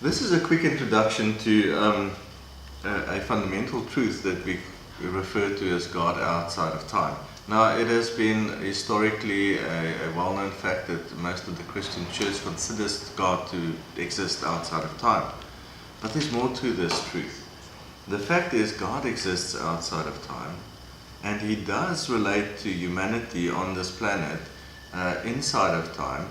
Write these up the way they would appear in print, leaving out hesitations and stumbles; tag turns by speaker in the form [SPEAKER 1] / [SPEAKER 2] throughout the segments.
[SPEAKER 1] This is a quick introduction to a fundamental truth that we refer to as God outside of time. Now, it has been historically a well-known fact that most of the Christian church considers God to exist outside of time. But there's more to this truth. The fact is, God exists outside of time, and He does relate to humanity on this planet inside of time.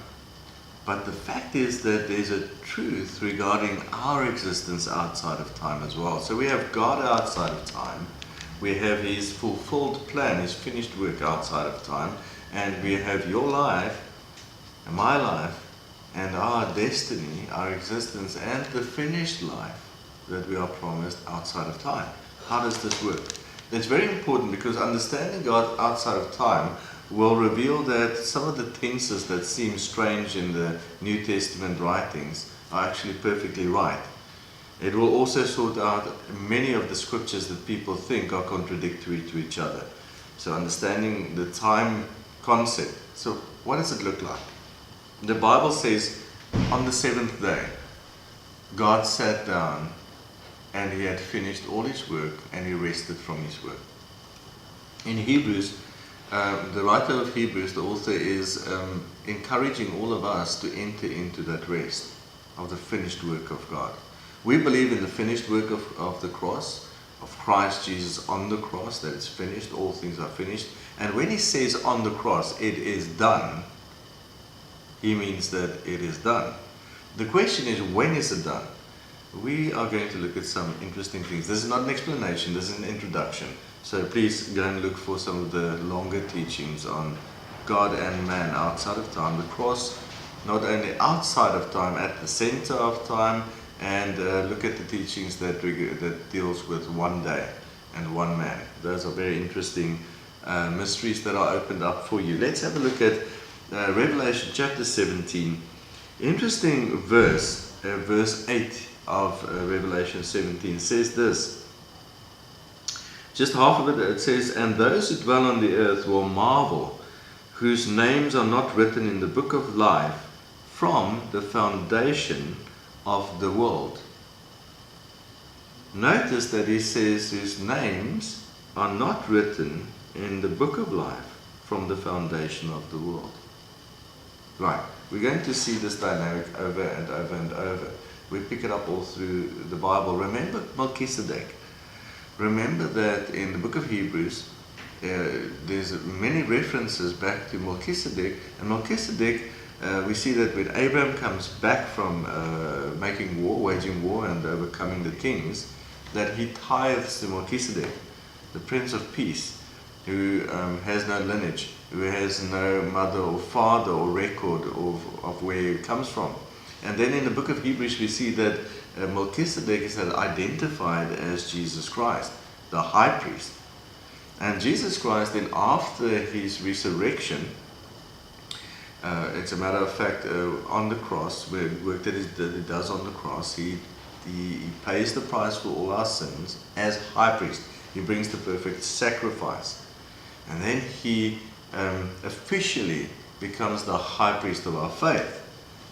[SPEAKER 1] But the fact is that there's a truth regarding our existence outside of time as well. So we have God outside of time, we have His fulfilled plan, His finished work outside of time, and we have your life, and my life, and our destiny, our existence, and the finished life that we are promised outside of time. How does this work? It's very important because understanding God outside of time will reveal that some of the tenses that seem strange in the New Testament writings are actually perfectly right. It will also sort out many of the scriptures that people think are contradictory to each other. So understanding the time concept. So what does it look like? The Bible says on the seventh day, God sat down and He had finished all His work and He rested from His work. In Hebrews, the writer of Hebrews, the author, is encouraging all of us to enter into that rest of the finished work of God. We believe in the finished work of the cross, of Christ Jesus on the cross, that it's finished, all things are finished. And when He says on the cross, it is done, He means that it is done. The question is, when is it done? We are going to look at some interesting things. This is not an explanation, this is an introduction. So please go and look for some of the longer teachings on God and man outside of time. The cross, not only outside of time, at the center of time, and look at the teachings that deals with one day and one man. Those are very interesting mysteries that are opened up for you. Let's have a look at Revelation chapter 17. Interesting verse, verse 8 of Revelation 17 says this. Just half of it, it says, "And those who dwell on the earth will marvel, whose names are not written in the book of life from the foundation of the world." Notice that he says whose names are not written in the book of life from the foundation of the world. Right, we're going to see this dynamic over and over and over. We pick it up all through the Bible. Remember Melchizedek. Remember that in the book of Hebrews, there's many references back to Melchizedek. And Melchizedek, we see that when Abraham comes back from making war, waging war and overcoming the kings, that he tithes to Melchizedek, the Prince of Peace, who has no lineage, who has no mother or father or record of where he comes from. And then in the book of Hebrews we see that Melchizedek is identified as Jesus Christ, the high priest. And Jesus Christ then, after His resurrection, it's a matter of fact, on the cross, where work that He does on the cross, he pays the price for all our sins as high priest. He brings the perfect sacrifice. And then He officially becomes the high priest of our faith.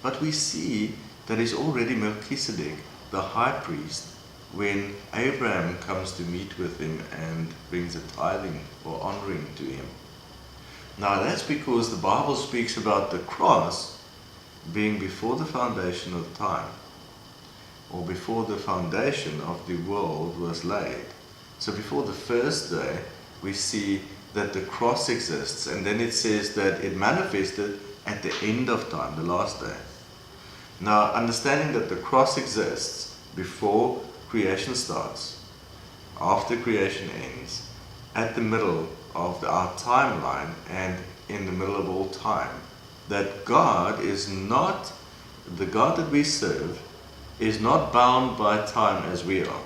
[SPEAKER 1] But we see that He's already Melchizedek, the high priest, when Abraham comes to meet with Him and brings a tithing or honoring to Him. Now that's because the Bible speaks about the cross being before the foundation of time, or before the foundation of the world was laid. So before the first day, we see that the cross exists, and then it says that it manifested at the end of time, the last day. Now, understanding that the cross exists before creation starts, after creation ends, at the middle of our timeline, and in the middle of all time, that God is not, the God that we serve, is not bound by time as we are.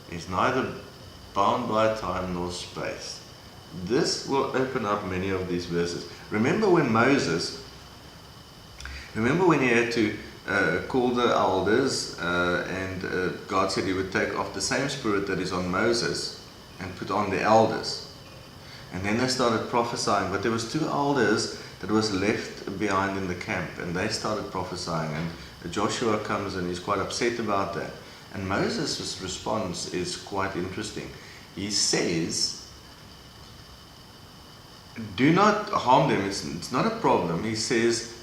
[SPEAKER 1] He's neither bound by time nor space. This will open up many of these verses. Remember when he had to call the elders, and God said He would take off the same spirit that is on Moses and put on the elders. And then they started prophesying, but there was two elders that was left behind in the camp, and they started prophesying, and Joshua comes and he's quite upset about that. And Moses' response is quite interesting. He says, do not harm them, it's not a problem. He says,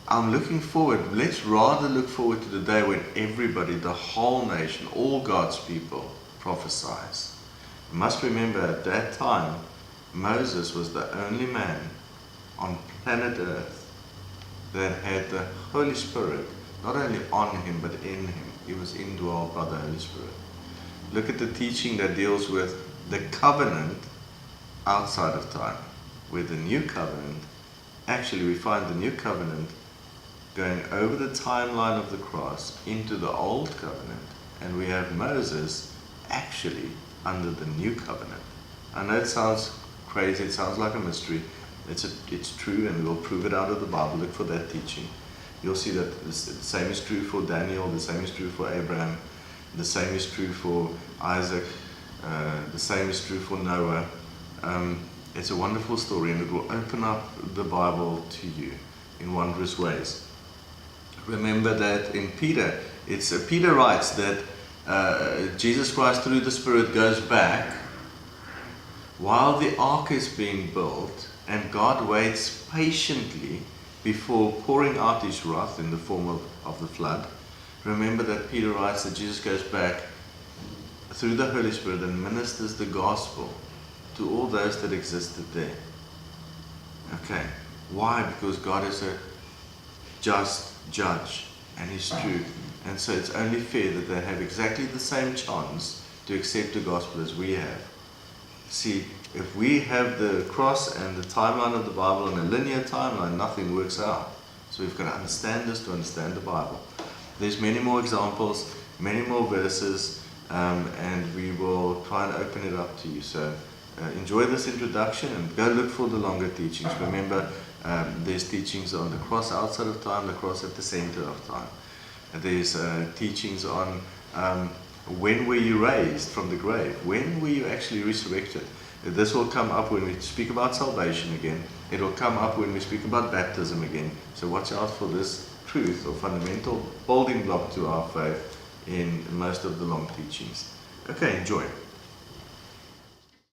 [SPEAKER 1] I'm looking forward, let's rather look forward to the day when everybody, the whole nation, all God's people prophesies. You must remember at that time, Moses was the only man on planet Earth that had the Holy Spirit, not only on him, but in him. He was indwelled by the Holy Spirit. Look at the teaching that deals with the covenant outside of time. With the new covenant, actually we find the new covenant going over the timeline of the cross into the old covenant, and we have Moses actually under the new covenant. I know it sounds crazy, it sounds like a mystery. It's true, and we'll prove it out of the Bible. Look for that teaching. You'll see that the same is true for Daniel, the same is true for Abraham, the same is true for Isaac, the same is true for Noah. It's a wonderful story, and it will open up the Bible to you in wondrous ways. Remember that in Peter, Peter writes that Jesus Christ through the Spirit goes back while the ark is being built, and God waits patiently before pouring out his wrath in the form of the flood. Remember that Peter writes that Jesus goes back through the Holy Spirit and ministers the gospel to all those that existed there. Okay, why? Because God is a just judge, and he's true, and so it's only fair that they have exactly the same chance to accept the gospel as we have. See, if we have the cross and the timeline of the Bible in a linear timeline, nothing works out. So we've got to understand this to understand the Bible. There's many more examples, many more verses, and we will try and open it up to you. So enjoy this introduction and go look for the longer teachings. Remember, there's teachings on the cross outside of time, the cross at the center of time. There's teachings on when were you raised from the grave? When were you actually resurrected? This will come up when we speak about salvation again. It will come up when we speak about baptism again. So watch out for this truth or fundamental building block to our faith in most of the long teachings. Okay, enjoy.